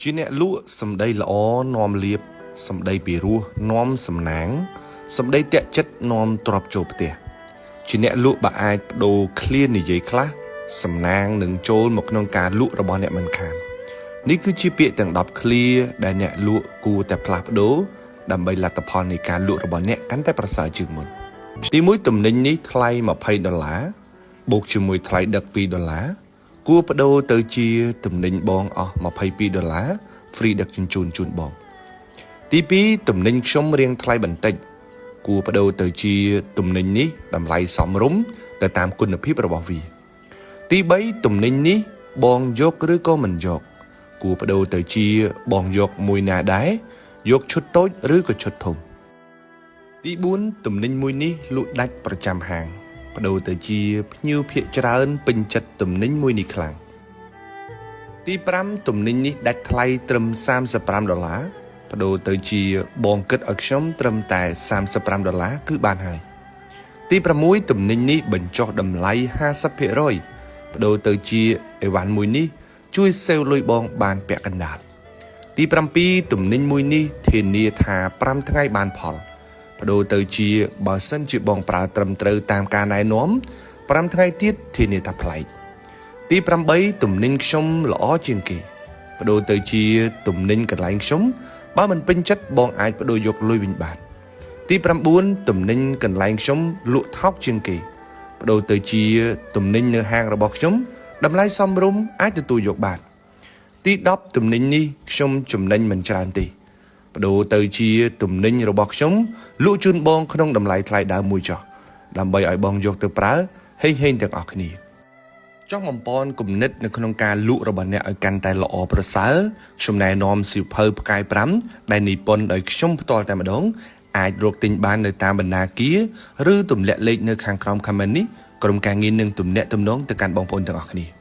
ជាអ្នកលក់សម្ដីល្អនាំលៀបសម្ដីពីរោះនាំសំណាងសម្ដីតាក់ចិត្តនាំទ្រព្យចូលផ្ទះជាអ្នកលក់បើអាចបដូរឃ្លានិយាយខ្លះសំណាងនឹងចូលមកក្នុងការលក់របស់អ្នកមិនខាននេះគឺជាពាក្យទាំង10ឃ្លាដែលអ្នកលក់គួរតែផ្លាស់ប្ដូរដើម្បីលទ្ធផលនៃការលក់របស់អ្នកកាន់តែប្រសើរជាងមុនទី1ទំនិញនេះថ្លៃ$20បូកជាមួយថ្លៃដឹក$2គួរបដូរទៅជាទំនិញបងអស់$22 free ដឹកជញ្ជូនជូនបងទី2ទំនិញខ្ញុំរៀងថ្លៃបន្តិចគួរបដូរទៅជាទំនិញនេះតម្លៃសមរម្យទៅតាមគុណភាពរបស់វាទី3ទំនិញនេះបងយកឬក៏មិនយកគួរបដូរទៅជាបងយកមួយណាដែរយកឈុតតូចឬក៏ឈុតធំទី4ទំនិញមួយនេះលក់ដាច់ប្រចាំហាងបដូរទៅជាភ្ញៀវភាគច្រើនពេញចិត្តទំនិញមួយនេះខ្លាំងទី5ទំនិញនេះដាច់ថ្លៃត្រឹម$35បដូរទៅជាបងគិតឲ្យខ្ញុំត្រឹមតែ$35គឺបានហើយទី6ទំនិញនេះបញ្ចុះតម្លៃ50%បដូរទៅជាអីវ៉ាន់មួយនេះជួយសេវលុយបងបានពាក់កណ្ដាលទី7ទំនិញមួយនេះធានាថា5ថ្ងៃបានផលបដូរទៅជាបើសិនជាបងប្រើត្រឹមត្រូវតាមការណែនាំ5ថ្ងៃទៀតធានាថាប្លែកទី8ទំនិញខ្ញុំល្អជាងគេបដូរទៅជាទំនិញកន្លែងខ្ញុំបើមិនពេញចិត្តបងអាចបដូរយកលុយវិញបានទី9ទំនិញកន្លែងខ្ញុំលក់ថោកជាងគេបដូរទៅជាទំនិញនៅហាងរបស់ខ្ញុំតម្លៃសមរម្យអាចទទួលយកបានទី10ទំនិញនេះខ្ញុំចំណេញមិនច្រើនទេបដូរទៅជាទំនិញរបស់ខ្ញុំលក់ជូនបងក្នុងតម្លៃថ្លៃដើមមួយចុះដើម្បីឲ្យបងយកទៅប្រើហេងទាំងអស់គ្នាចង់បំពន់គំនិតនៅក្នុងការលក់របស់អ្នកឲ្យកាន់តែល្អប្រសើរខ្ញុំណែនាំសៀវភៅផ្កាយ5ដែលនិពន្ធដោយខ្ញុំផ្ទាល់តែម្ដងអាចរកទិញបាននៅតាមបណ្ណាគារឬទម្លាក់លេខនៅខាងក្រោម comment នេះក្រុមការងារនឹងទំនាក់ទំនងទៅកាន់បងប្អូនទាំងអស់គ្នា